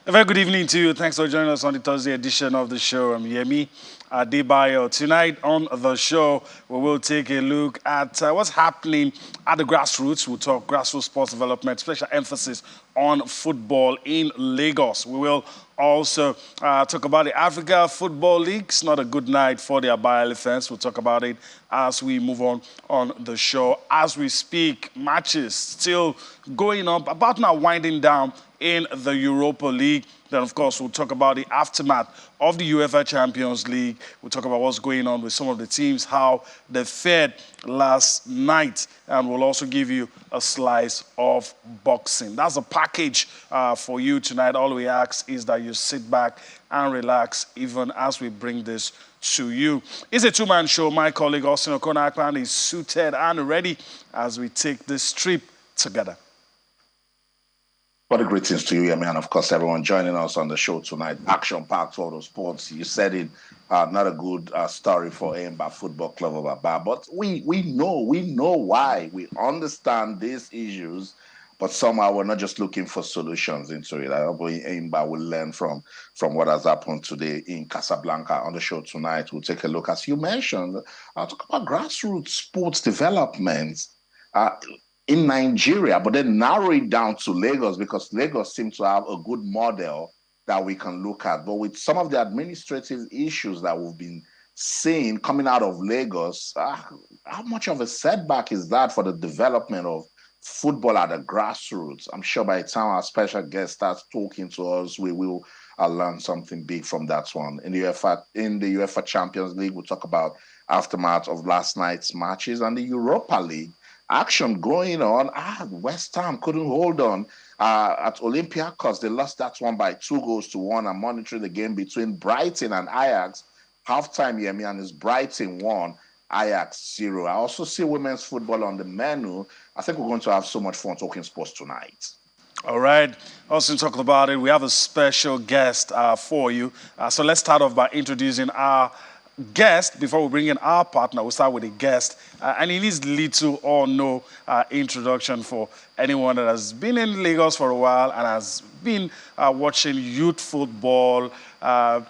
A very good evening to you. Thanks for joining us on the Thursday edition of the show. I'm Yemi Adebayo. Tonight on the show, we will take a look at what's happening at the grassroots. We'll talk grassroots sports development, special emphasis on football in Lagos. We will also talk about the Africa Football League. It's not a good night for the Abia Elephants. We'll talk about it as we move on the show. As we speak, matches still going up, about now winding down in the Europa League. Then, of course, we'll talk about the aftermath of the UEFA Champions League. We'll talk about what's going on with some of the teams, how they fared last night. And we'll also give you a slice of boxing. That's a package for you tonight. All we ask is that you sit back and relax even as we bring this to you. It's a two-man show. My colleague Austin Okonakpan is suited and ready as we take this trip together. What a greetings to you, and of course, everyone joining us on the show tonight. Action-packed world of sports. You said it, not a good story for Enyimba Football Club of Aba, but we know why. We understand these issues, but somehow we're not just looking for solutions into it. I hope Enyimba will learn from what has happened today in Casablanca. On the show tonight, we'll take a look, as you mentioned, talk about grassroots sports development in Nigeria, but then narrow it down to Lagos, because Lagos seems to have a good model that we can look at. But with some of the administrative issues that we've been seeing coming out of Lagos, how much of a setback is that for the development of football at the grassroots? I'm sure by the time our special guest starts talking to us, we will learn something big from that one. In the UEFA Champions League, we'll talk about aftermath of last night's matches, and the Europa League. Action going on. West Ham couldn't hold on at Olympiacos. They lost that one by 2-1. I'm monitoring the game between Brighton and Ajax. Halftime, Yemi, and it's Brighton 1, Ajax 0. I also see women's football on the menu. I think we're going to have so much fun talking sports tonight. All right. Also talking about it, we have a special guest for you. So let's start off by introducing our guest. Before we bring in our partner, we'll start with a guest. And it needs little or no introduction for anyone that has been in Lagos for a while and has been watching youth football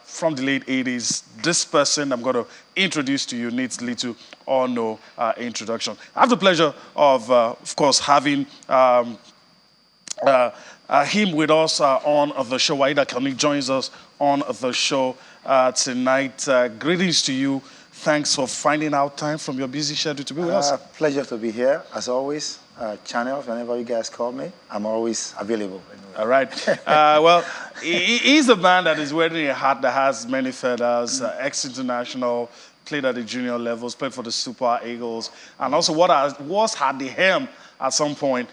from the late 80s. This person I'm going to introduce to you needs little or no introduction. I have the pleasure of course, having him with us on the show. Waida Kanik joins us on the show tonight. Greetings to you. Thanks for finding out time from your busy schedule to be with us. Pleasure to be here, as always. Channel, whenever you guys call me, I'm always available. All right. Well, he's a man that is wearing a hat that has many feathers, ex-international, played at the junior levels, played for the Super Eagles, and also was had the helm at some point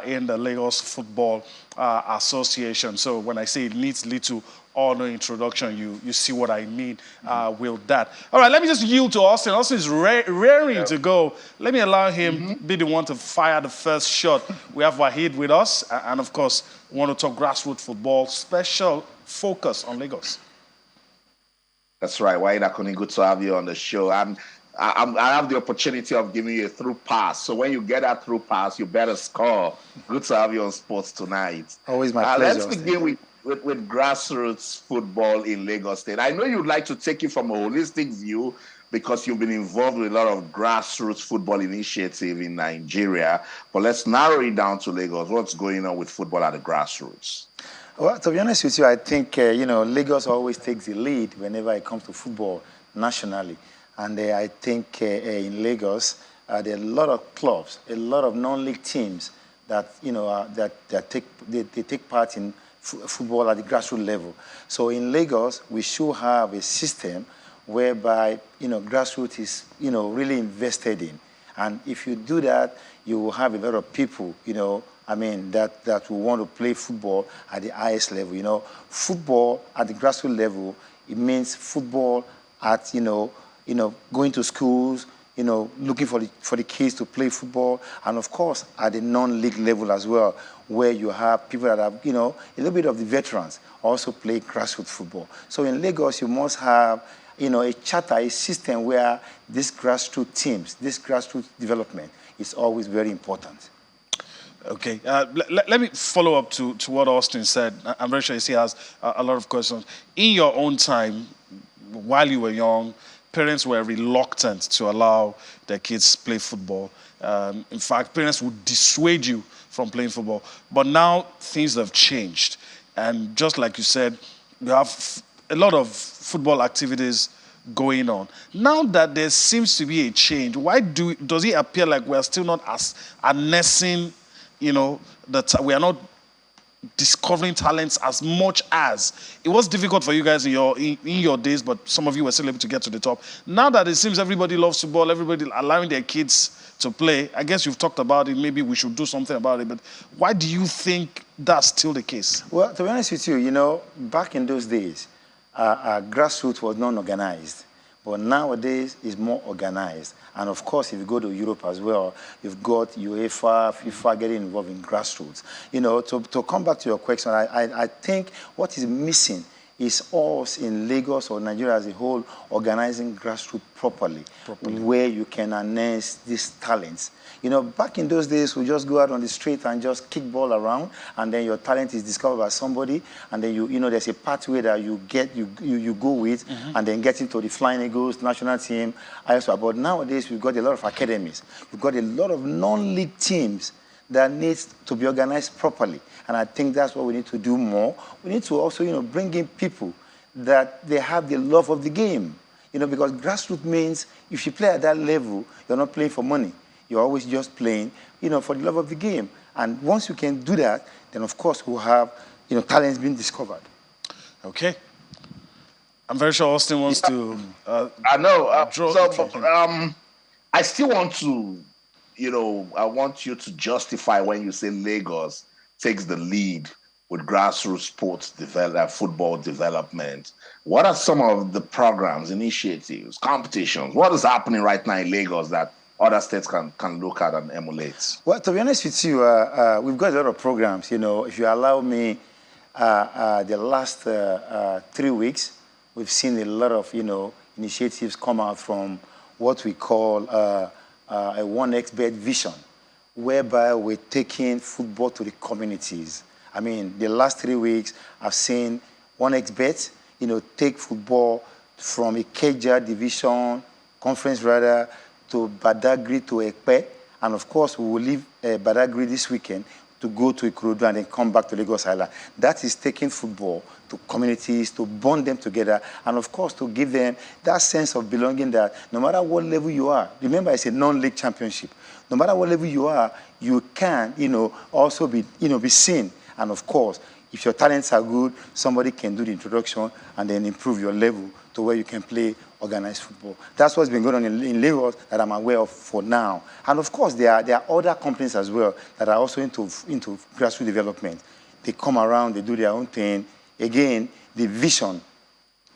in the Lagos Football Association. So when I say it needs little or no introduction, you see what I mean with that. All right, let me just yield to Austin. Austin is raring to go. Let me allow him be the one to fire the first shot. We have Wahid with us, and of course, we want to talk grassroots football, special focus on Lagos. That's right, Wahid Akoni, good to have you on the show. I have the opportunity of giving you a through pass. So when you get that through pass, you better score. Good to have you on sports tonight. Always my pleasure. Let's begin with grassroots football in Lagos State. I know you'd like to take it from a holistic view because you've been involved with a lot of grassroots football initiative in Nigeria. But let's narrow it down to Lagos. What's going on with football at the grassroots? Well, to be honest with you, I think, Lagos always takes the lead whenever it comes to football nationally. And I think in Lagos, there are a lot of clubs, a lot of non-league teams that, they take part in football at the grassroots level. So in Lagos, we should have a system whereby, grassroots is, really invested in. And if you do that, you will have a lot of people, that will want to play football at the highest level. Football at the grassroots level, it means football at, going to schools, looking for the kids to play football, and of course at the non-league level as well, where you have people that have, a little bit of the veterans also play grassroots football. So in Lagos, you must have, a charter, a system where this grassroots teams, this grassroots development is always very important. Okay. Let me follow up to what Austin said. I'm very sure he has a lot of questions. In your own time, while you were young, parents were reluctant to allow their kids play football. In fact, parents would dissuade you from playing football. But now things have changed. And just like you said, you have a lot of football activities going on. Now that there seems to be a change, why does it appear like we're still not as harnessing, that we are not discovering talents as much as it was difficult for you guys in your days, but some of you were still able to get to the top. Now that it seems everybody loves football, everybody allowing their kids to play, I guess you've talked about it, maybe we should do something about it, but why do you think that's still the case? Well, to be honest with you, back in those days, grassroots was non-organized. But nowadays, it's more organized. And of course, if you go to Europe as well, you've got UEFA, FIFA getting involved in grassroots. To come back to your question, I think what is missing is us in Lagos or Nigeria as a whole organizing grassroots properly, where you can harness these talents. Back in those days, we just go out on the street and just kick ball around, and then your talent is discovered by somebody, and then there's a pathway that you go with, and then get into the Flying Eagles national team. But nowadays, we've got a lot of academies. We've got a lot of non-league teams that needs to be organized properly. And I think that's what we need to do more. We need to also, bring in people that they have the love of the game. Because grassroots means if you play at that level, you're not playing for money. You're always just playing, for the love of the game. And once you can do that, then of course we'll have, talents being discovered. Okay. I'm very sure Austin wants to. I know. I still want to, I want you to justify when you say Lagos takes the lead with grassroots sports football development. What are some of the programs, initiatives, competitions? What is happening right now in Lagos that other states can look at and emulate? Well, to be honest with you, we've got a lot of programs. If you allow me, the last 3 weeks, we've seen a lot of, initiatives come out from what we call a 1xBet vision, whereby we're taking football to the communities. I mean, the last 3 weeks, I've seen 1xBet, take football from Ikeja division, conference rather, to Badagry to Ekpe. And of course, we will leave Badagry this weekend to go to Ikorodu and then come back to Lagos Island. That is taking football to communities, to bond them together, and of course, to give them that sense of belonging that no matter what level you are, remember it's a non-league championship, no matter what level you are, you can, also be, be seen. And of course, if your talents are good, somebody can do the introduction and then improve your level to where you can play organized football. That's what's been going on in Lagos that I'm aware of for now. And of course, there are other companies as well that are also into grassroots development. They come around, they do their own thing. Again, the vision,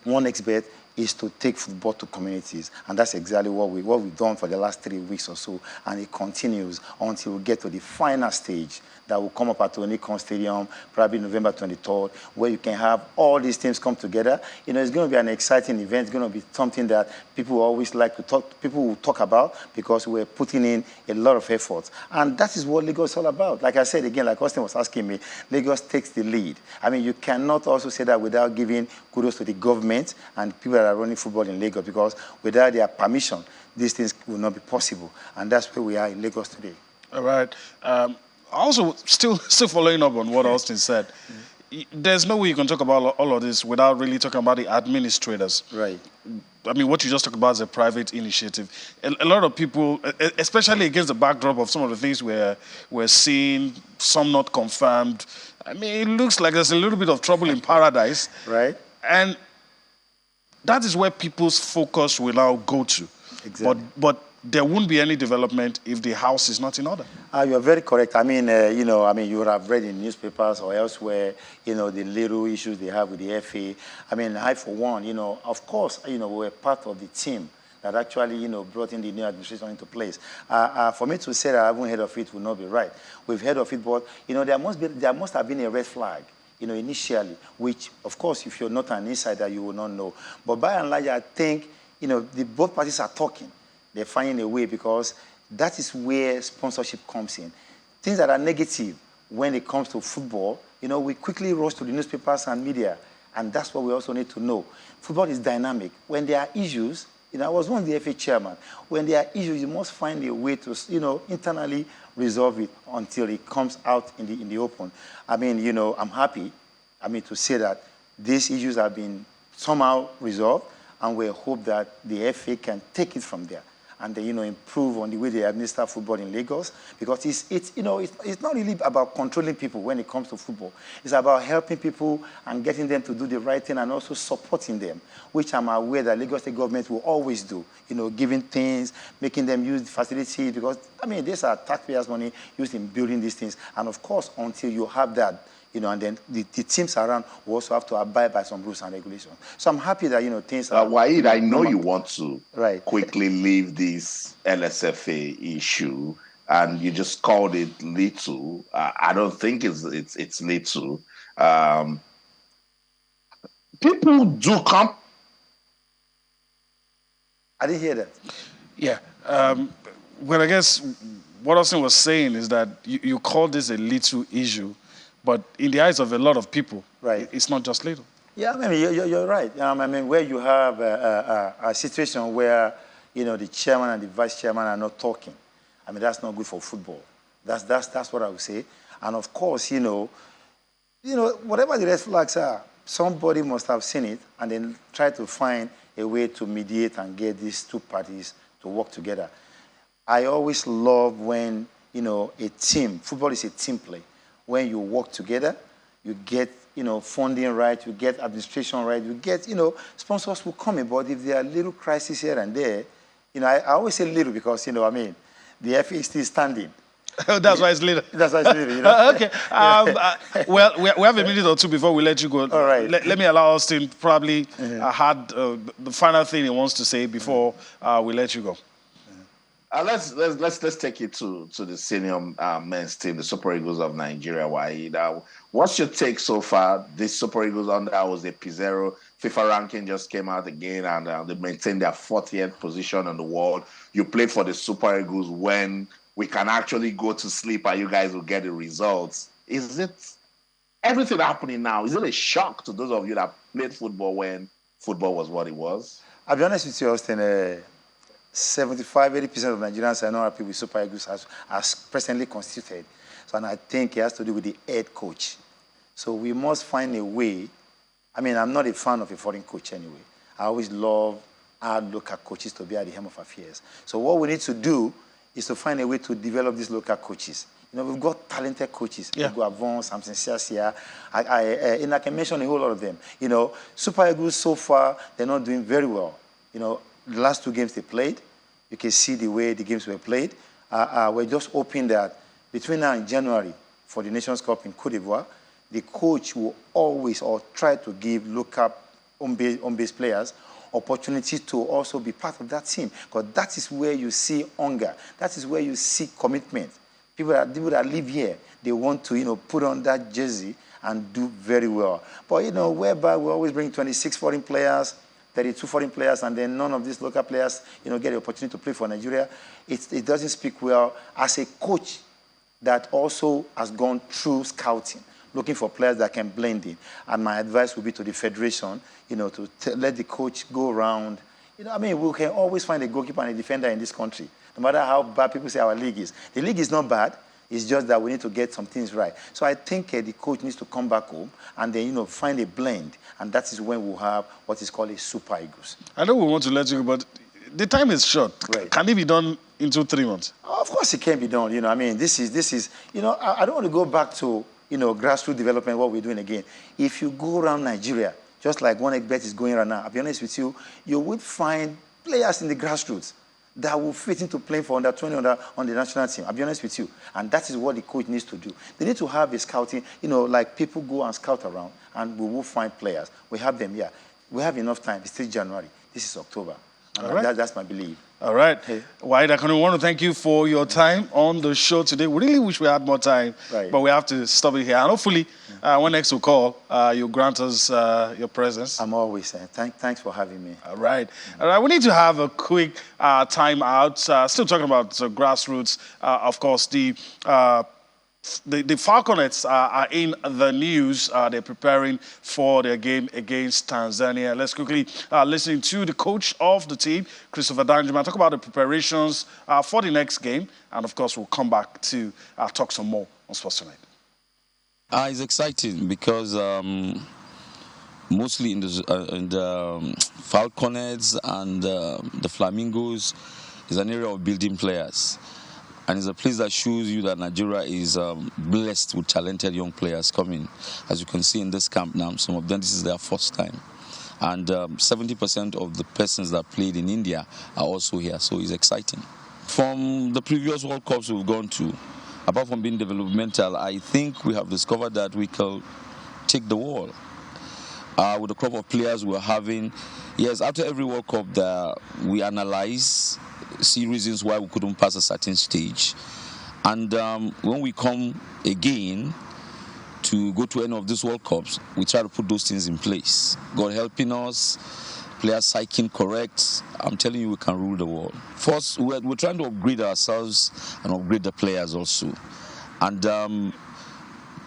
1xBet, is to take football to communities. And that's exactly what we've done for the last 3 weeks or so. And it continues until we get to the final stage that will come up at Onikon Stadium, probably November 23rd, where you can have all these teams come together. It's going to be an exciting event. It's going to be something that people always like to talk, people will talk about, because we're putting in a lot of effort. And that is what Lagos is all about. Like I said, again, like Austin was asking me, Lagos takes the lead. I mean, you cannot also say that without giving kudos to the government and people that are running football in Lagos, because without their permission, these things will not be possible. And that's where we are in Lagos today. All right. Also, still following up on what Austin said, there's no way you can talk about all of this without really talking about the administrators. Right. I mean, what you just talked about is a private initiative. A lot of people, especially against the backdrop of some of the things we're seeing, some not confirmed. I mean, it looks like there's a little bit of trouble in paradise. Right. And that is where people's focus will now go to. Exactly. But there won't be any development if the house is not in order. You are very correct. I mean, you would have read in newspapers or elsewhere, the little issues they have with the FA. I mean, I, for one, of course, we were part of the team that actually, brought in the new administration into place. For me to say that I haven't heard of it would not be right. We've heard of it, but, there must have been a red flag, initially, which, of course, if you're not an insider, you will not know. But by and large, I think, both parties are talking. They're finding a way, because that is where sponsorship comes in. things that are negative when it comes to football, we quickly rush to the newspapers and media, and that's what we also need to know. Football is dynamic. When there are issues, I was once the FA chairman. When there are issues, you must find a way to, internally resolve it until it comes out in the open. I mean, I'm happy, to say that these issues have been somehow resolved, and we hope that the FA can take it from there and improve on the way they administer football in Lagos, because it's not really about controlling people when it comes to football. It's about helping people and getting them to do the right thing and also supporting them, which I'm aware that Lagos State government will always do, giving things, making them use the facilities, because, these are taxpayers' money used in building these things. And of course, until you have that, and then the teams around will also have to abide by some rules and regulations. So I'm happy that, things are... Waheed, I know you want to right. quickly leave this LSFA issue, and you just called it little. I don't think it's little. People do come... I didn't hear that. Yeah. Well, I guess what Austin was saying is that you call this a little issue, but in the eyes of a lot of people, right, it's not just little. Yeah, you're right. Where you have a situation where, the chairman and the vice chairman are not talking, that's not good for football. That's what I would say. And of course, whatever the red flags are, somebody must have seen it and then try to find a way to mediate and get these two parties to work together. I always love when, a team, football is a team play. When you work together, you get, funding right, you get administration right, you get, sponsors will come in. But if there are little crises here and there, I always say little because, the FA is still standing. That's why it's little. That's why it's little, Okay. Well, we have a minute or two before we let you go. All right. Let me allow Austin probably had the final thing he wants to say before we let you go. Let's take it to the senior men's team, the Super Eagles of Nigeria. Waheed, what's your take so far? This Super Eagles under was a P0. FIFA ranking just came out again, and they maintained their 40th position on the world. You played for the Super Eagles when we can actually go to sleep and you guys will get the results. Is it everything happening now? Is it a shock to those of you that played football when football was what it was? I'll be honest with you, Austin. 75-80% of Nigerians are not happy with Super Eagles as presently constituted. So, and I think it has to do with the head coach. So we must find a way. I'm not a fan of a foreign coach anyway. I always love our local coaches to be at the helm of affairs. So what we need to do is to find a way to develop these local coaches. We've got talented coaches. Yeah. We've got Avon, Samson Siasia. I can mention a whole lot of them. Super Eagles so far, they're not doing very well. The last two games they played, you can see the way the games were played. We're just hoping that between now and January for the Nations Cup in Côte d'Ivoire, the coach will always or try to give local home-based players opportunity to also be part of that team, because that is where you see hunger. That is where you see commitment. People that live here, they want to, put on that jersey and do very well. But, whereby we always bring 26 foreign players, 32 foreign players, and then none of these local players, get the opportunity to play for Nigeria. It doesn't speak well as a coach that also has gone through scouting, looking for players that can blend in. And my advice would be to the federation, to let the coach go around. We can always find a goalkeeper and a defender in this country, no matter how bad people say our league is. The league is not bad. It's just that we need to get some things right. So I think the coach needs to come back home and then, find a blend. And that is when we'll have what is called a Super Eagles. I know we want to let you go, but the time is short. Right. Can it be done in 2-3 months? Of course it can be done. This is, I don't want to go back to, grassroots development, what we're doing again. If you go around Nigeria, just like one Egbert is going right now, I'll be honest with you, you would find players in the grassroots that will fit into playing for under 20 on the national team. I'll be honest with you. And that is what the coach needs to do. They need to have a scouting, like people go and scout around, and we will find players. We have them here. We have enough time. It's still January. This is October. And all right. That's my belief. All right. Hey. Waheed, I want to thank you for your time on the show today. We really wish we had more time, but we have to stop it here. And hopefully, when next we call, you'll grant us your presence. I'm always there. Thanks for having me. All right. All right. We need to have a quick time out. Still talking about grassroots. Of course, the the Falconets are in the news. They're preparing for their game against Tanzania. Let's quickly listen to the coach of the team, Christopher Danjuma, talk about the preparations for the next game. And of course, we'll come back to talk some more on Sports Tonight. It's exciting because mostly in the Falconets and the Flamingos is an area of building players. And it's a place that shows you that Nigeria is blessed with talented young players coming. As you can see in this camp now, some of them, this is their first time. And 70% of the persons that played in India are also here, so it's exciting. From the previous World Cups we've gone to, apart from being developmental, I think we have discovered that we can take the world. With the crop of players we're having, yes, after every World Cup, we analyze, see reasons why we couldn't pass a certain stage. And when we come again to go to any of these World Cups, we try to put those things in place. God helping us, players psyching correct, I'm telling you, we can rule the world. First, we're trying to upgrade ourselves and upgrade the players also. And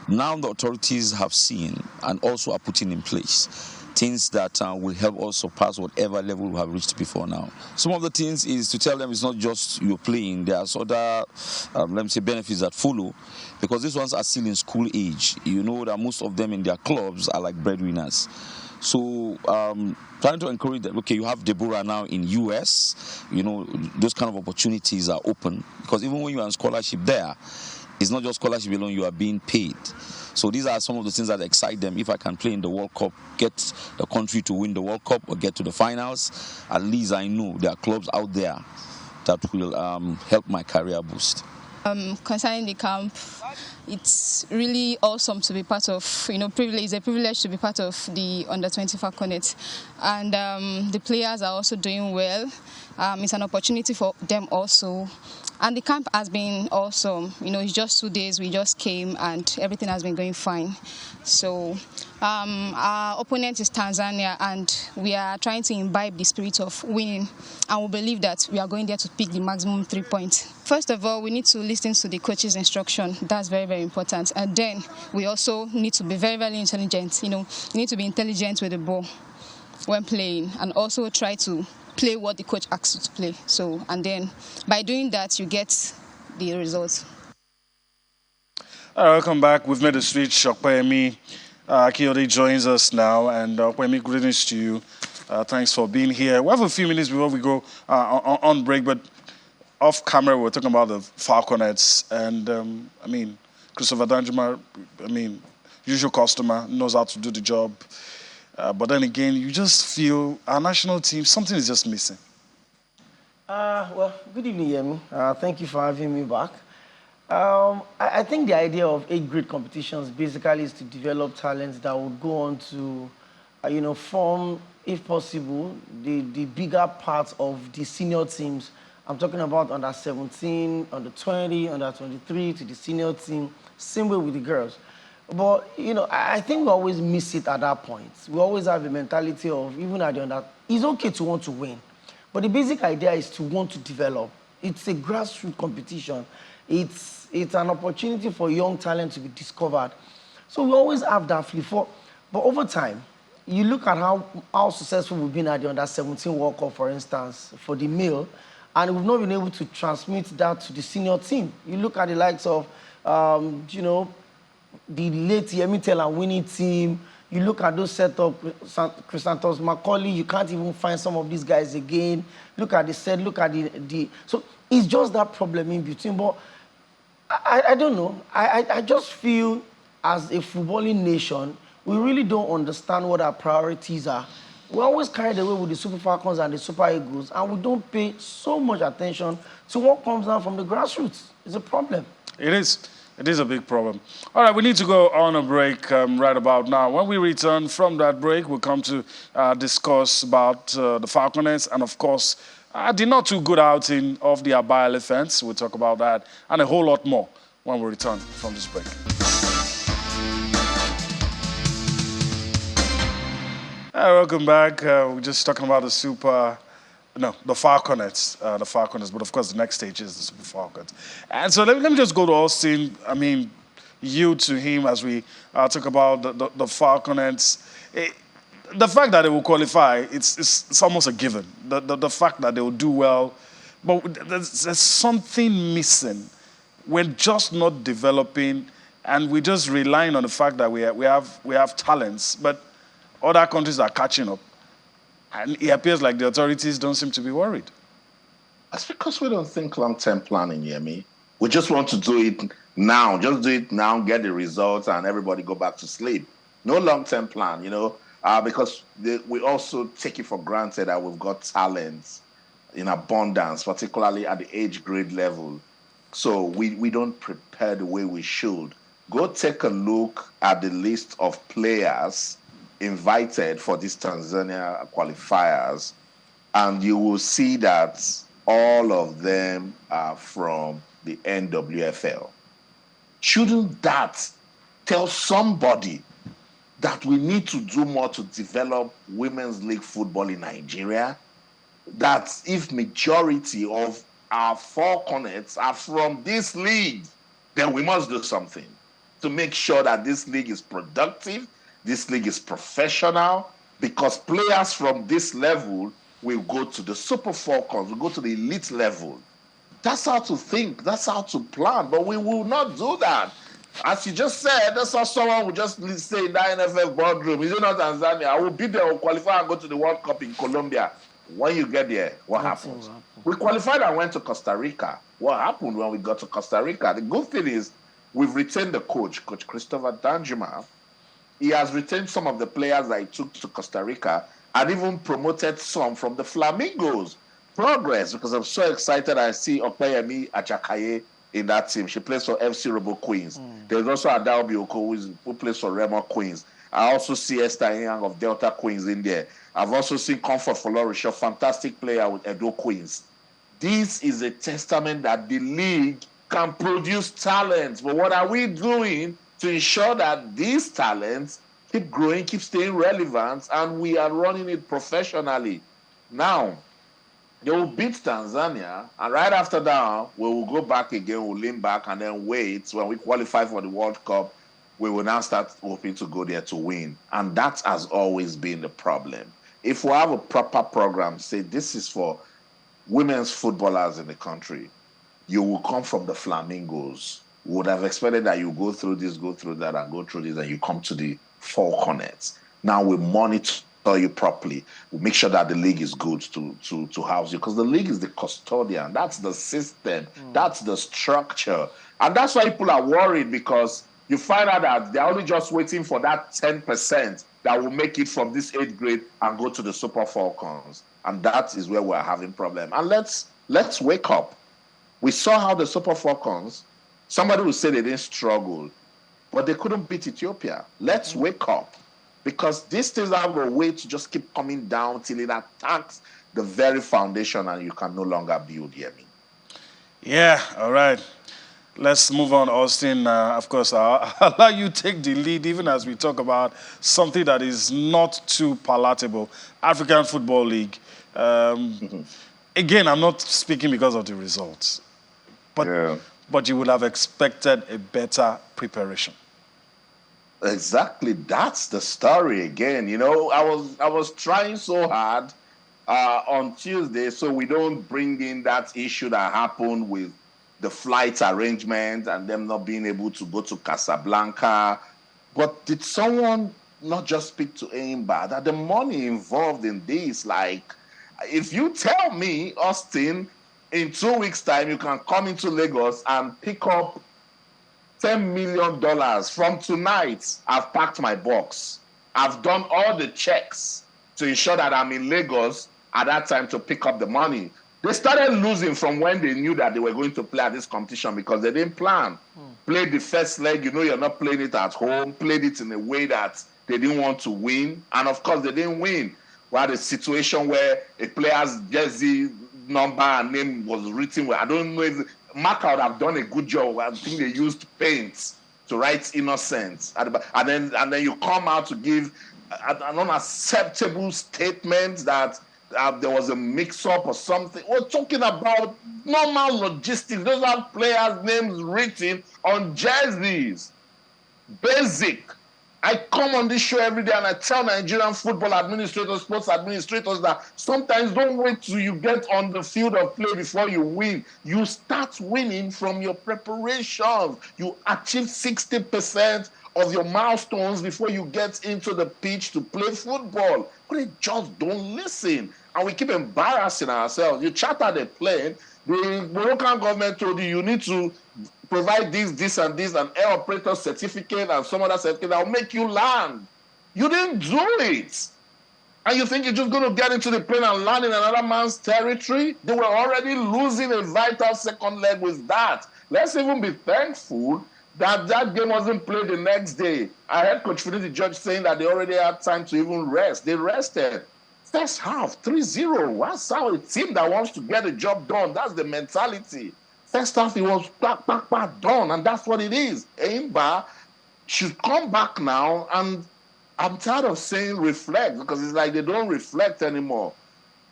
now the authorities have seen and also are putting in place things that will help us surpass whatever level we have reached before now. Some of the things is to tell them it's not just you're playing. There are other, let me say, benefits that follow, because these ones are still in school age. You know that most of them in their clubs are like breadwinners. So trying to encourage that, okay, you have Deborah now in US, you know, those kind of opportunities are open, because even when you're on scholarship there, it's not just scholarship alone, you are being paid. So these are some of the things that excite them. If I can play in the World Cup, get the country to win the World Cup or get to the finals, at least I know there are clubs out there that will help my career boost. Concerning the camp, it's really awesome to be part of, it's a privilege to be part of the under-20 Falconets. And the players are also doing well. It's an opportunity for them also. And the camp has been awesome. It's just 2 days. We just came and everything has been going fine. So our opponent is Tanzania, and we are trying to imbibe the spirit of winning. And we believe that we are going there to pick the maximum 3 points. First of all, we need to listen to the coach's instruction. That's very, very important. And then we also need to be very, very intelligent. You need to be intelligent with the ball when playing, and also try to play what the coach asks you to play. So, and then by doing that, you get the results. All right, welcome back. We've made a switch. Okpeyemi Akiyode joins us now, and Okpeyemi, greetings to you. Thanks for being here. We have a few minutes before we go on break, but off camera, we're talking about the Falconets, and Christopher Danjuma, usual customer, knows how to do the job. But then again, you just feel our national team, something is just missing. Well, good evening, Yemi. Thank you for having me back. I think the idea of 8 grade competitions basically is to develop talents that would go on to, form, if possible, the bigger part of the senior teams. I'm talking about under 17, under 20, under 23 to the senior team, same way with the girls. But, I think we always miss it at that point. We always have a mentality of, even at the under, it's okay to want to win. But the basic idea is to want to develop. It's a grassroots competition. It's an opportunity for young talent to be discovered. So we always have that flip-flop. But over time, you look at how successful we've been at the under-17 World Cup, for instance, for the male, and we've not been able to transmit that to the senior team. You look at the likes of, the late Yemi Teller winning team. You look at those setup, Chrysanthos Macaulay, you can't even find some of these guys again. Look at the set, look at the so it's just that problem in between. But I don't know. I just feel as a footballing nation, we really don't understand what our priorities are. We're always carried away with the Super Falcons and the Super Eagles, and we don't pay so much attention to what comes down from the grassroots. It's a problem. It is. It is a big problem. All right, we need to go on a break right about now. When we return from that break, we'll come to discuss about the Falconets and, of course, the not too good outing of the Aba Elephants. We'll talk about that and a whole lot more when we return from this break. Welcome back. We're just talking about the Falconets. But of course the next stage is the Super Falcons. And so let me just go to Austin. yield to him as we talk about the Falconets. The fact that they will qualify, it's almost a given. The fact that they will do well, but there's something missing. We're just not developing, and we're just relying on the fact that we have talents, but other countries are catching up. And it appears like the authorities don't seem to be worried. That's because we don't think long-term planning, Yemi. We just want to do it now. Just do it now, get the results, and everybody go back to sleep. No long-term plan, because we also take it for granted that we've got talents in abundance, particularly at the age grade level. So we don't prepare the way we should. Go take a look at the list of players invited for these Tanzania qualifiers, and you will see that all of them are from the NWFL. Shouldn't that tell somebody that we need to do more to develop women's league football in Nigeria? That if majority of our Falconets are from this league, then we must do something to make sure that this league is productive, this league is professional, because players from this level will go to the Super Falcons, will go to the elite level. That's how to think, that's how to plan, but we will not do that. As you just said, that's how someone will just stay in that NFF boardroom. Is it not Tanzania? I will be there, will qualify and go to the World Cup in Colombia. When you get there, what happens? We qualified and went to Costa Rica. What happened when we got to Costa Rica? The good thing is we've retained the coach, Coach Christopher Danjuma. He has retained some of the players that he took to Costa Rica and even promoted some from the Flamingos. Progress, because I'm so excited. I see Opeyemi Achakaye in that team. She plays for FC Robo Queens. There's also Adao Bioko who plays for Remo Queens. I also see Esther Young of Delta Queens in there. I've also seen Comfort Flourish, a fantastic player with Edo Queens. This is a testament that the league can produce talents. But what are we doing to ensure that these talents keep growing, keep staying relevant, and we are running it professionally? Now, they will beat Tanzania, and right after that, we will go back again, we'll lean back and then wait. When we qualify for the World Cup, we will now start hoping to go there to win. And that has always been the problem. If we have a proper program, say this is for women's footballers in the country, you will come from the Flamingos. We would have expected that you go through this, go through that, and go through this, and you come to the Falconets. Now we monitor you properly. We make sure that the league is good to house you, because the league is the custodian. That's the system. That's the structure. And that's why people are worried, because you find out that they're only just waiting for that 10% that will make it from this 8th grade and go to the Super Falcons. And that is where we're having problem. And let's wake up. We saw how the Super Falcons, somebody will say they didn't struggle, but they couldn't beat Ethiopia. Let's wake up, because these things have a way to just keep coming down till it attacks the very foundation and you can no longer build, Yemi. Yeah, all right. Let's move on, Austin. Of course, I'll allow you take the lead, even as we talk about something that is not too palatable. African Football League. Again, I'm not speaking because of the results, but you would have expected a better preparation. Exactly, that's the story again. I was trying so hard on Tuesday so we don't bring in that issue that happened with the flight arrangement and them not being able to go to Casablanca. But did someone not just speak to Enyimba that the money involved in this, like, if you tell me, Austin, in 2 weeks' time you can come into Lagos and pick up $10 million from tonight, I've packed my box. I've done all the checks to ensure that I'm in Lagos at that time to pick up the money. They started losing from when they knew that they were going to play at this competition, because they didn't plan. Played the first leg, you're not playing it at home, played it in a way that they didn't want to win. And of course, they didn't win. We had a situation where a player's jersey number and name was written well. I don't know if Mark would have done a good job. I think they used paint to write innocent. And then you come out to give an unacceptable statement that there was a mix-up or something. We're talking about normal logistics. Those are players' names written on jerseys. Basic. I come on this show every day and I tell Nigerian football administrators, sports administrators that sometimes don't wait till you get on the field of play before you win. You start winning from your preparations. You achieve 60% of your milestones before you get into the pitch to play football. But they just don't listen. And we keep embarrassing ourselves. You charter the plane, the Moroccan government told you need to provide this, and air operator certificate and some other certificate that will make you land. You didn't do it. And you think you're just going to get into the plane and land in another man's territory? They were already losing a vital second leg with that. Let's even be thankful that that game wasn't played the next day. I heard Coach Finidi George saying that they already had time to even rest. They rested. First half, 3-0. That's how a team that wants to get the job done. That's the mentality. First half, it was done, and that's what it is. Enyimba should come back now, and I'm tired of saying reflect because it's like they don't reflect anymore.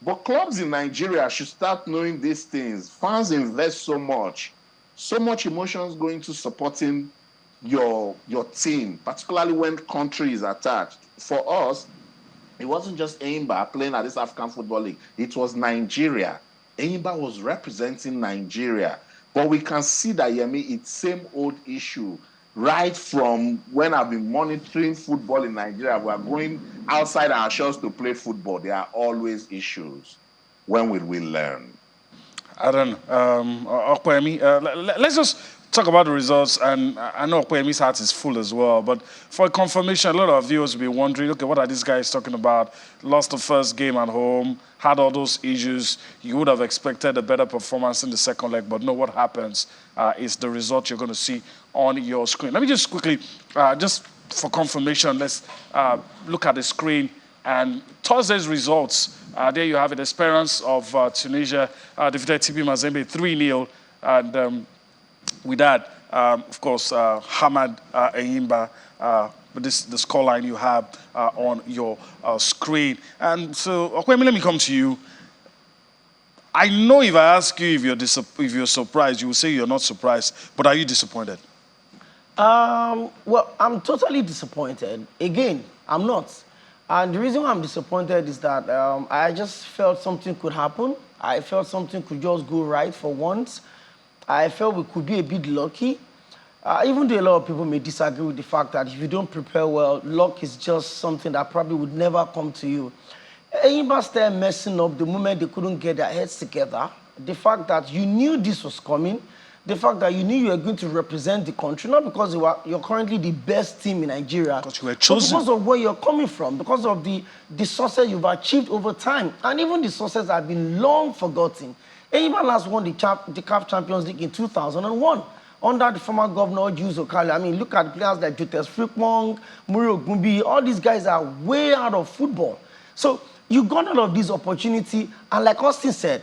But clubs in Nigeria should start knowing these things. Fans invest so much emotions going to supporting your team, particularly when country is attached. For us, it wasn't just Enyimba playing at this African Football League. It was Nigeria. Enyimba was representing Nigeria. But we can see that, Yemi, it's same old issue. Right from when I've been monitoring football in Nigeria, we are going outside our shores to play football. There are always issues. When will we learn? I don't know. Okpeyemi, let's just talk about the results. And I know Okpeyemi's heart is full as well. But for confirmation, a lot of viewers will be wondering, okay, what are these guys talking about? Lost the first game at home, had all those issues. You would have expected a better performance in the second leg. But no, what happens is the result you're going to see on your screen. Let me just quickly, just for confirmation, let's look at the screen. And Thursday's results, there you have it. Esperance of Tunisia defeated TP Mazembe 3-0. And with that, of course, Hamad Enyimba, the scoreline you have on your screen. And so, Okpeyemi, let me come to you. I know if I ask you if you're surprised, you will say you're not surprised. But are you disappointed? Well, I'm totally disappointed. Again, I'm not. And the reason why I'm disappointed is that I just felt something could happen. I felt something could just go right for once. I felt we could be a bit lucky. Even though a lot of people may disagree with the fact that if you don't prepare well, luck is just something that probably would never come to you. Enyimba started messing up the moment they couldn't get their heads together. The fact that you knew this was coming, the fact that you knew you were going to represent the country, not because you're currently the best team in Nigeria, because you were chosen. But because of where you're coming from, because of the success you've achieved over time, and even the success have been long forgotten. Enyimba last won the CAF Champions League in 2001 under the former governor, Jules Okale. I mean, look at players like Jutes Frimpong, Muri Ogunbi. All these guys are way out of football. So you got out of this opportunity, and like Austin said,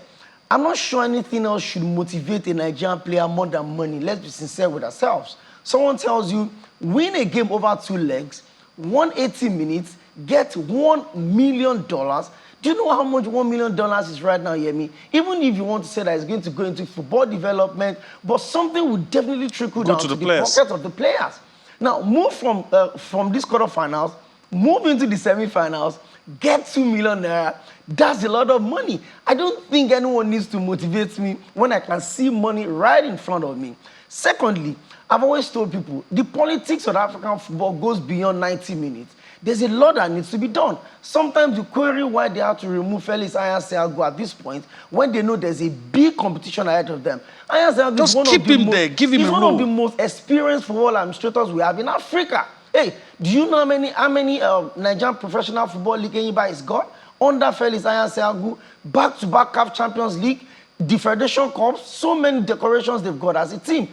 I'm not sure anything else should motivate a Nigerian player more than money. Let's be sincere with ourselves. Someone tells you, win a game over 2 legs, 180 minutes, get $1 million. Do you know how much $1 million is right now, Yemi? Even if you want to say that it's going to go into football development, but something will definitely trickle down to the pockets of the players. Now, move from these quarterfinals, move into the semifinals, get $2 million naira. That's a lot of money. I don't think anyone needs to motivate me when I can see money right in front of me. Secondly, I've always told people, the politics of African football goes beyond 90 minutes. There's a lot that needs to be done. Sometimes you query why they have to remove Felix Ayaseago at this point when they know there's a big competition ahead of them. Ayaseago is one keep him there, give him a role. He's one of the most experienced football administrators we have in Africa. Hey, do you know how many Nigerian professional football league Enyimba has got? Under Felix Ayaseago, back-to-back CAF Champions League, the Federation Cups, so many decorations they've got as a team.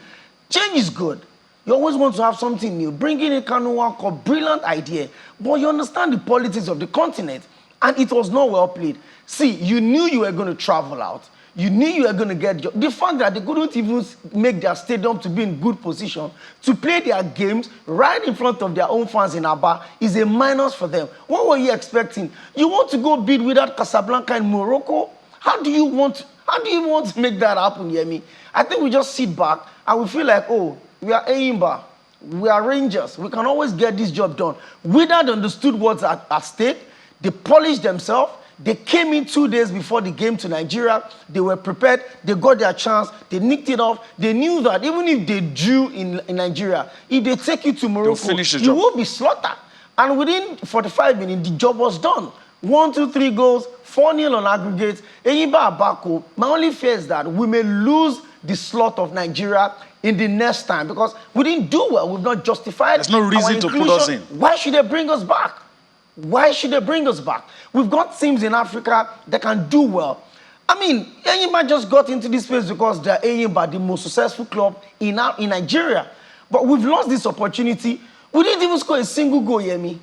Change is good. You always want to have something new. Bringing in Kanu Nwankwo, brilliant idea. But you understand the politics of the continent, and it was not well played. See, you knew you were going to travel out. You knew you were going to get the fact that they couldn't even make their stadium to be in good position to play their games right in front of their own fans in Aba is a minus for them. What were you expecting? You want to go bid without Casablanca in Morocco? How do you want to make that happen, Yemi? I think we just sit back and we feel like, oh, we are Enyimba. We are Rangers. We can always get this job done. Wydad understood what's at stake. They polished themselves. They came in 2 days before the game to Nigeria. They were prepared. They got their chance. They nicked it off. They knew that even if they drew in Nigeria, if they take you to Morocco, you will be slaughtered. And within 45 minutes, the job was done. 1, 2, 3 goals, 4-0 on aggregate. Enyimba Abako. My only fear is that we may lose the slot of Nigeria in the next time because we didn't do well. We've not justified. There's no reason to put us in. Why should they bring us back? Why should they bring us back? We've got teams in Africa that can do well. I mean, Enyimba just got into this space because they're Enyimba, the most successful club in Nigeria. But we've lost this opportunity. We didn't even score a single goal, Yemi.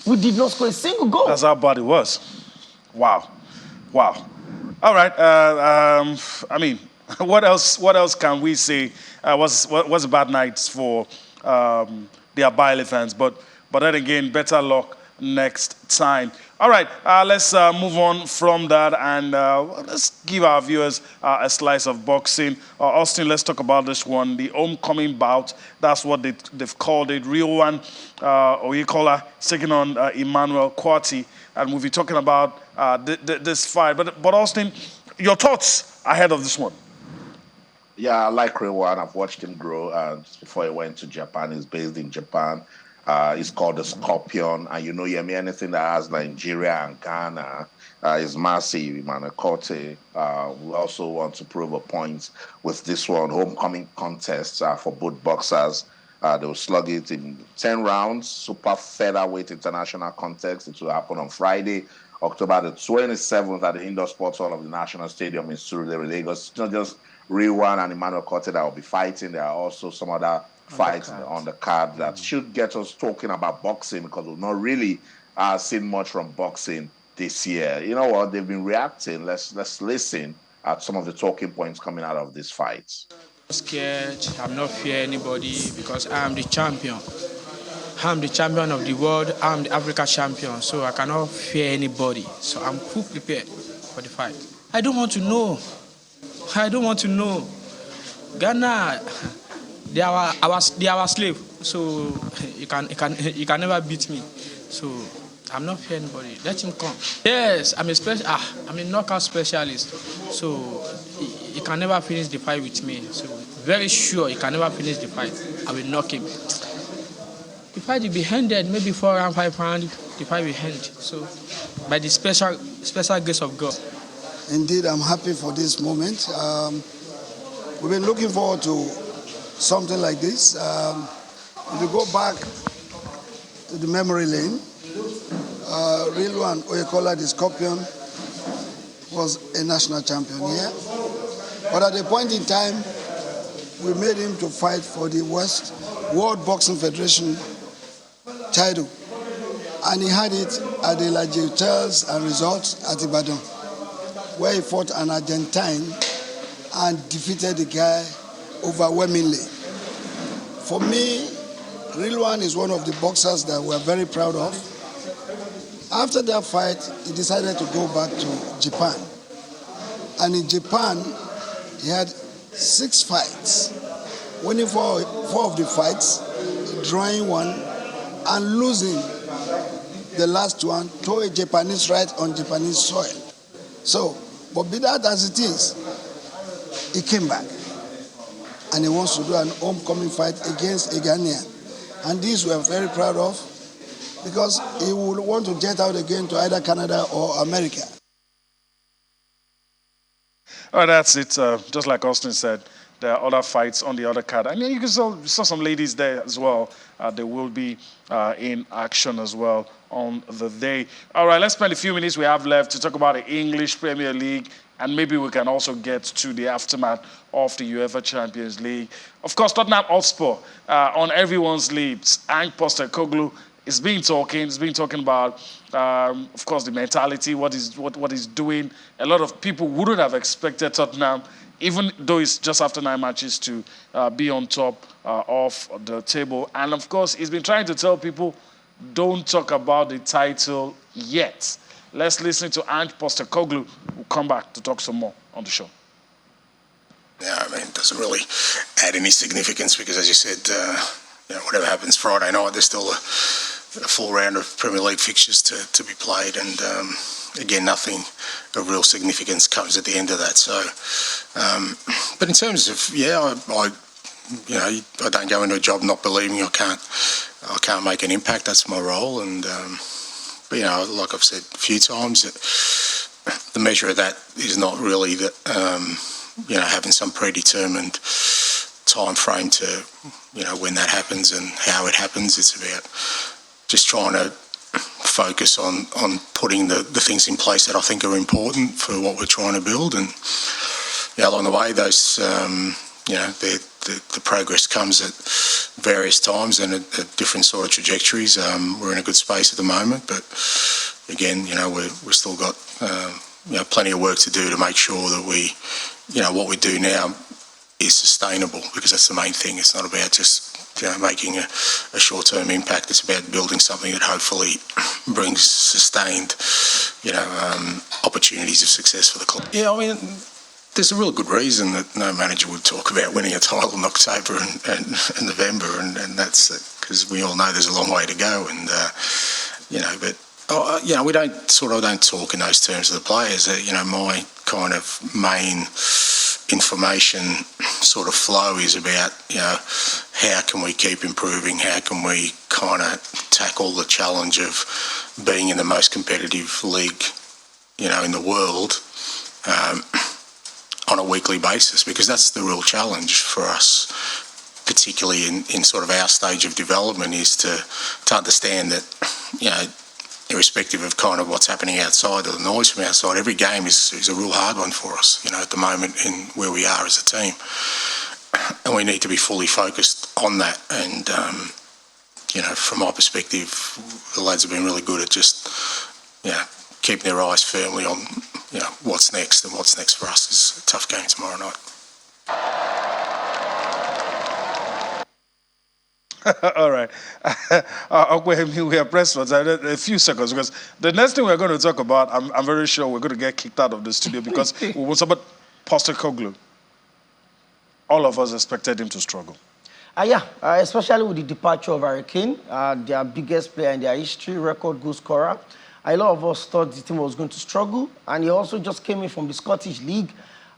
We did not score a single goal. That's how bad it was. Wow. Wow. All right. I mean, what else can we say? Was a bad night for the Abile fans, but then again, better luck next time. All right, let's move on from that and let's give our viewers a slice of boxing. Austin, let's talk about this one, the homecoming bout. That's what they've called it. Real one, Oyikola, taking on Emmanuel Quarti, and we'll be talking about this fight. But Austin, your thoughts ahead of this one? Yeah, I like Real One. I've watched him grow before he went to Japan. He's based in Japan. It's called the Scorpion. And you know, anything that has Nigeria and Ghana is massive. Emmanuel Quarti we also want to prove a point with this one. Homecoming contest for both boxers. They will slug it in 10 rounds. Super featherweight international contest. It will happen on Friday, October the 27th at the Indoor Sports Hall of the National Stadium in Surulere, Lagos. It's not just Real One and Emmanuel Quarti that will be fighting. There are also some other fights on the card that should get us talking about boxing because we've not really seen much from boxing this year. You know what? They've been reacting. Let's listen at some of the talking points coming out of these fights. I'm scared. I'm not fear anybody because I am the champion. I'm the champion of the world. I'm the Africa champion. So I cannot fear anybody. So I'm full prepared for the fight. I don't want to know. Ghana, they are our slave. So you can never beat me. So I'm not fear anybody. Let him come. Yes, I'm a knockout specialist. So he can never finish the fight with me. So very sure he can never finish the fight. I will knock him. The fight will be ended, maybe 4 rounds, 5 rounds, the fight will end. So by the special grace of God. Indeed, I'm happy for this moment. We've been looking forward to something like this. If you go back to the memory lane, Real One Oyikola, the Scorpion, was a national champion here. But at a point in time, we made him to fight for the World Boxing Federation title. And he had it at the Laji Hotels and Resorts at Ibadan, where he fought an Argentine and defeated the guy overwhelmingly. For me, Real One is one of the boxers that we're very proud of. After that fight, he decided to go back to Japan. And in Japan, he had 6 fights, winning 4 of the fights, drawing 1, and losing the last one to a Japanese right on Japanese soil. So, but be that as it is, he came back. And he wants to do an homecoming fight against a Ghanaian. And this we are very proud of, because he will want to jet out again to either Canada or America. Oh, that's it. Just like Austin said, there are other fights on the other card. I mean, you saw some ladies there as well. They will be in action as well on the day. All right, let's spend a few minutes we have left to talk about the English Premier League, and maybe we can also get to the aftermath of the UEFA Champions League. Of course, Tottenham Hotspur on everyone's lips. Ange Postecoglou is being talking about, of course, the mentality, what he's doing. A lot of people wouldn't have expected Tottenham, even though it's just after 9 matches, to be on top of the table. And of course, he's been trying to tell people, don't talk about the title yet. Let's listen to Ange Postecoglou. We'll come back to talk some more on the show. Yeah, I mean, it doesn't really add any significance because, as you said, whatever happens Friday night, there's still a full round of Premier League fixtures to be played, and again, nothing of real significance comes at the end of that. So, but in terms of I don't go into a job not believing I can't make an impact. That's my role, and but like I've said a few times, the measure of that is not really that having some predetermined time frame to when that happens and how it happens. It's about just trying to focus on putting the things in place that I think are important for what we're trying to build, and along the way those the progress comes at various times and at different sort of trajectories. We're in a good space at the moment, but again, we've still got plenty of work to do to make sure that we, what we do now is sustainable, because that's the main thing. It's not about just making a short-term impact. It's about building something that hopefully brings sustained, opportunities of success for the club. Yeah, I mean, there's a real good reason that no manager would talk about winning a title in October and November, and that's because we all know there's a long way to go, and but we don't talk in those terms of the players. My kind of main information sort of flow is about how can we keep improving, how can we kind of tackle the challenge of being in the most competitive league in the world on a weekly basis, because that's the real challenge for us, particularly in sort of our stage of development, is to understand that irrespective of kind of what's happening outside or the noise from outside, every game is a real hard one for us, at the moment in where we are as a team. And we need to be fully focused on that. And, from my perspective, the lads have been really good at just, keeping their eyes firmly on, what's next. And what's next for us is a tough game tomorrow night. All right. We are pressed for a few seconds, because the next thing we're going to talk about, I'm very sure we're going to get kicked out of the studio, because we will talk about Postecoglou. All of us expected him to struggle. Especially with the departure of Hurricane, their biggest player in their history, record goal scorer. A lot of us thought the team was going to struggle, and he also just came in from the Scottish League.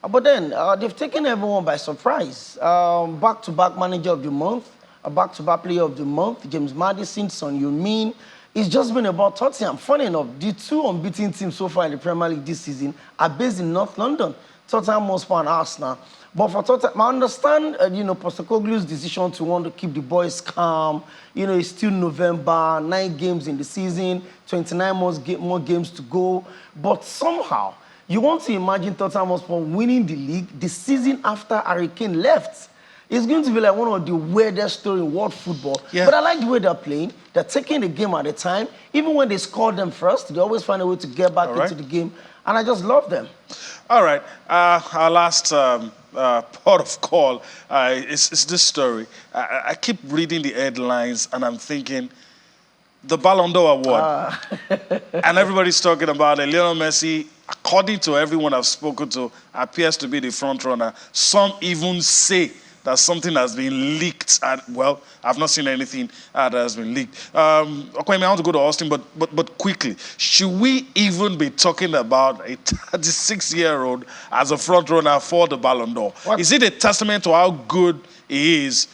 But then they've taken everyone by surprise. Back-to-back manager of the month, a back-to-back player of the month, James Maddison, Son Heung-min. It's just been about Tottenham. Funny enough, the two unbeaten teams so far in the Premier League this season are based in North London, Tottenham Hotspur and Arsenal. But for Tottenham, I understand, Postecoglou's decision to want to keep the boys calm. It's still November, 9 games in the season, 29 more games to go. But somehow, you want to imagine Tottenham Hotspur winning the league the season after Hurricane left. It's going to be like one of the weirdest stories in world football. Yeah. But I like the way they're playing. They're taking the game at a time. Even when they score them first, they always find a way to get back into the game. And I just love them. All right. Our last port of call is this story. I keep reading the headlines, and I'm thinking, the Ballon d'Or award. And everybody's talking about it. Lionel Messi, according to everyone I've spoken to, appears to be the front runner. Some even say that something has been leaked. Well, I've not seen anything that has been leaked. Okay, I want to go to Austin, but quickly, should we even be talking about a 36-year-old as a front runner for the Ballon d'Or? Is it a testament to how good he is?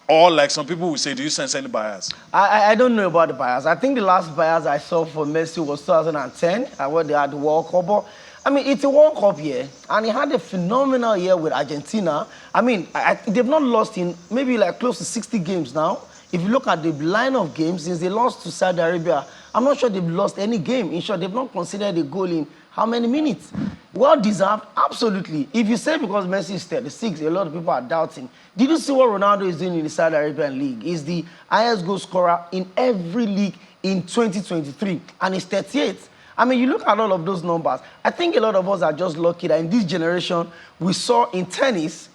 Or like some people will say, do you sense any bias? I don't know about the bias. I think the last bias I saw for Messi was 2010, when they had the World Cup. But, it's a World Cup year, and he had a phenomenal year with Argentina. They've not lost in maybe like close to 60 games now. If you look at the line of games, since they lost to Saudi Arabia, I'm not sure they've lost any game. In short, they've not considered a goal in how many minutes? Well deserved, absolutely. If you say because Messi is 36, a lot of people are doubting. Did you see what Ronaldo is doing in the Saudi Arabian League? He's the highest goal scorer in every league in 2023, and he's 38. You look at all of those numbers. I think a lot of us are just lucky that in this generation, we saw in tennis,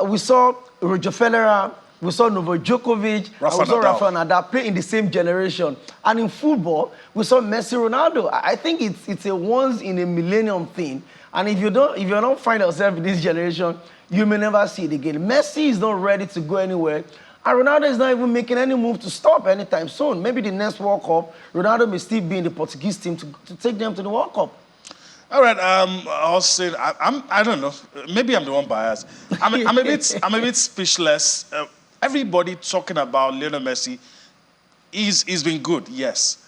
we saw Roger Federer, we saw Novak Djokovic, we saw Rafael Nadal play in the same generation. And in football, we saw Messi, Ronaldo. I think it's a once-in-a-millennium thing. And if you don't find yourself in this generation, you may never see it again. Messi is not ready to go anywhere. And Ronaldo is not even making any move to stop anytime soon. Maybe the next World Cup, Ronaldo may still be in the Portuguese team to take them to the World Cup. All right, I'll say I don't know. Maybe I'm the one biased. I'm a bit speechless. Everybody talking about Lionel Messi, he's been good, yes,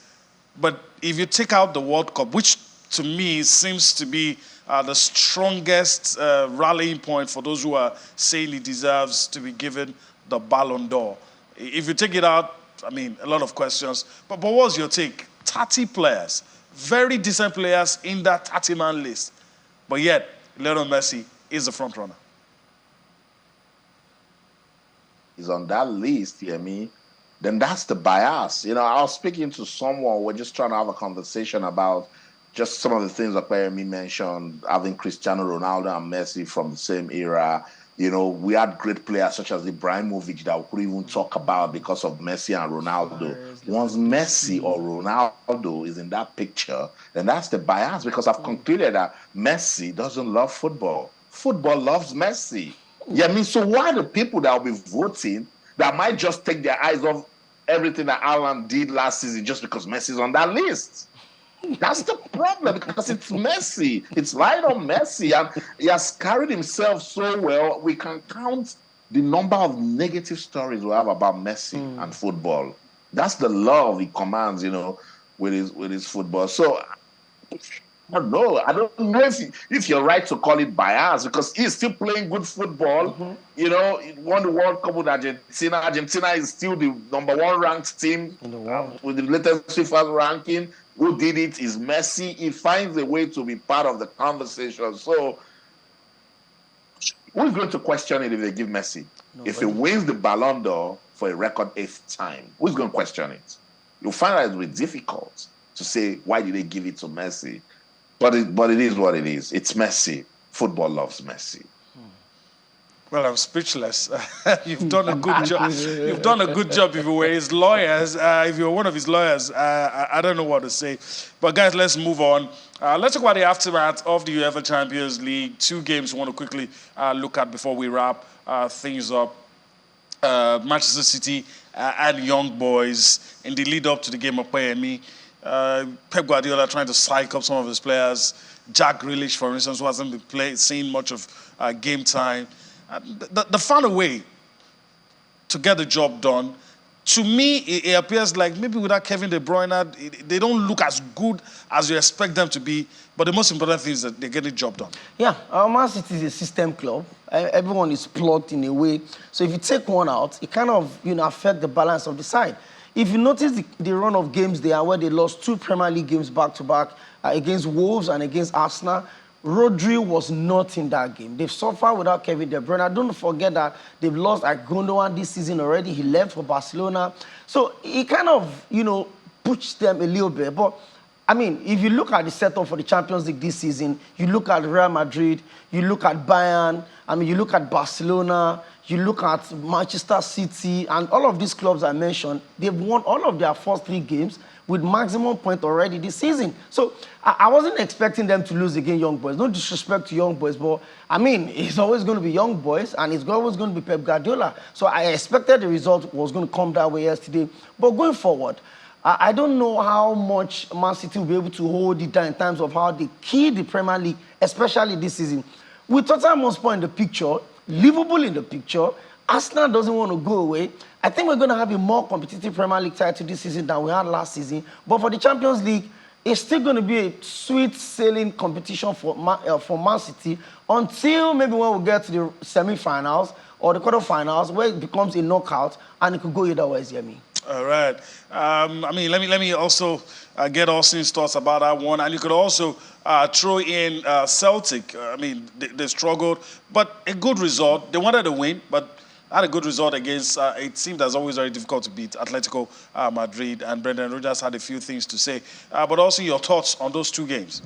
but if you take out the World Cup, which to me seems to be the strongest rallying point for those who are saying he deserves to be given the Ballon d'Or. If you take it out, I mean, a lot of questions. But what's your take? 30 players. Very decent players in that 30-man list. But yet, Lionel Messi is the front runner. He's on that list, Yemi. Then that's the bias. You know, I was speaking to someone, we're just trying to have a conversation about just some of the things that Yemi mentioned, having Cristiano Ronaldo and Messi from the same era. You know, we had great players such as Ibrahimovic that we could even talk about because of Messi and Ronaldo. Once Messi or Ronaldo is in that picture, then that's the bias, because I've concluded that Messi doesn't love football. Football loves Messi. Yeah, I mean, so why the people that will be voting that might just take their eyes off everything that Alan did last season just because Messi's on that list? That's the problem, because it's Messi. It's light on Messi, and he has carried himself so well. We can count the number of negative stories we have about Messi and football. That's the love he commands, you know, with his football. So I don't know. I don't know if you're right to call it bias, because he's still playing good football. You know, he won the World Cup with Argentina. Argentina is still the #1 ranked team in the world with the latest FIFA ranking. Who did it is Messi. He finds a way to be part of the conversation. So who's going to question it if they give Messi? Nobody. If he wins the Ballon d'Or for a record 8th time, who's going to question it? You'll find out it will be difficult to say, why did they give it to Messi? But it is what it is. It's Messi. Football loves Messi. Well, I'm speechless. You've done a good job. You've done a good job. If you were his lawyers, if you were one of his lawyers, I don't know what to say. But guys, let's move on. Let's talk about the aftermath of the UEFA Champions League. 2 games we want to quickly look at before we wrap things up. Manchester City and Young Boys in the lead up to the game of Miami. Pep Guardiola trying to psych up some of his players. Jack Grealish, for instance, who hasn't been seeing much of game time. They found a way to get the job done. To me, it appears like maybe without Kevin De Bruyne, they don't look as good as you expect them to be. But the most important thing is that they get the job done. Yeah, Man City is a system club. Everyone is plugged in a way. So if you take one out, it kind of affect the balance of the side. If you notice the run of games there where they lost 2 Premier League games back-to-back against Wolves and against Arsenal, Rodri was not in that game. They've suffered without Kevin De Bruyne. Don't forget that they've lost Gundogan this season already. He left for Barcelona. So he kind of, pushed them a little bit. But, I mean, if you look at the setup for the Champions League this season, you look at Real Madrid, you look at Bayern, you look at Barcelona, you look at Manchester City, and all of these clubs I mentioned, they've won all of their first 3 games with maximum point already this season. So I wasn't expecting them to lose against Young Boys. No disrespect to Young Boys, but I mean, it's always going to be Young Boys and it's always going to be Pep Guardiola. So I expected the result was going to come that way yesterday. But going forward, I don't know how much Man City will be able to hold it down in terms of how they key the Premier League, especially this season. With Tottenham Hotspur in the picture, Liverpool in the picture, Arsenal doesn't want to go away. I think we're going to have a more competitive Premier League title this season than we had last season. But for the Champions League, it's still going to be a sweet sailing competition for Man City until maybe when we get to the semi-finals or the quarter-finals, where it becomes a knockout and it could go either way, Yemi. All right. Let me also get Austin's thoughts about that one. And you could also throw in Celtic. They struggled, but a good result. They wanted to win, but had a good result against a team that's always very difficult to beat, Atletico Madrid. And Brendan Rodgers had a few things to say. But also your thoughts on those 2 games.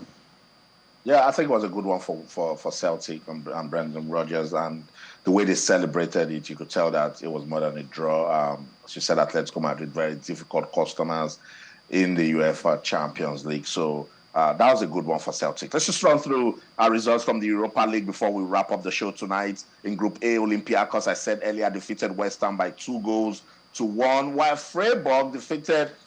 Yeah, I think it was a good one for Celtic and Brendan Rodgers. And the way they celebrated it, you could tell that it was more than a draw. As you said, Atletico Madrid, very difficult customers in the UEFA Champions League. So That was a good one for Celtic. Let's just run through our results from the Europa League before we wrap up the show tonight. In Group A, Olympiacos, I said earlier, defeated West Ham by 2-1, while Freiburg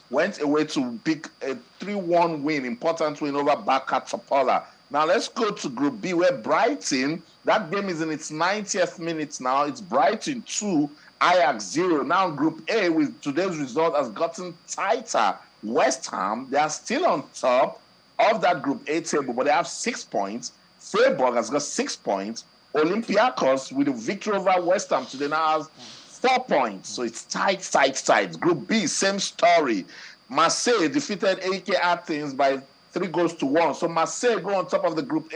went away to pick a 3-1 win, important win over Baka Topola. Now let's go to Group B, where Brighton, that game is in its 90th minute now. It's Brighton 2, Ajax 0. Now Group A, with today's result, has gotten tighter. West Ham, they are still on top of that Group A table, but they have 6 points. Freiburg has got 6 points. Olympiacos, with a victory over West Ham today, now has 4 points. So it's tight. Group B, same story. Marseille defeated AK Athens by 3-1. So Marseille go on top of the Group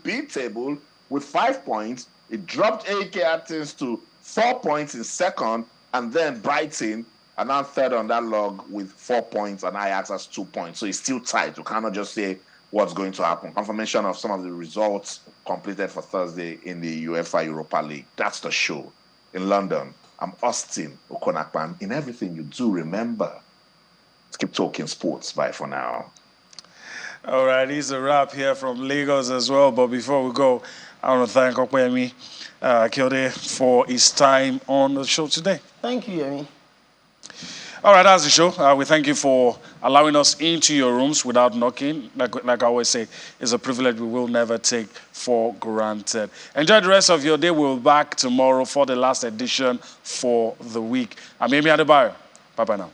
B table with 5 points. It dropped AK Athens to 4 points in second, and then Brighton are now third on that log with 4 points, and Ajax has 2 points. So it's still tight. You cannot just say what's going to happen. Confirmation of some of the results completed for Thursday in the UEFA Europa League. That's the show. In London, I'm Austin Okonakpan. In everything you do, remember, let's keep talking sports. Bye for now. All right, it's a wrap here from Lagos as well. But before we go, I want to thank Okwemi Kyode for his time on the show today. Thank you, Yemi. All right, that's the show. We thank you for allowing us into your rooms without knocking. Like I always say, it's a privilege we will never take for granted. Enjoy the rest of your day. We'll be back tomorrow for the last edition for the week. I'm Yemi Adebayo. Bye-bye now.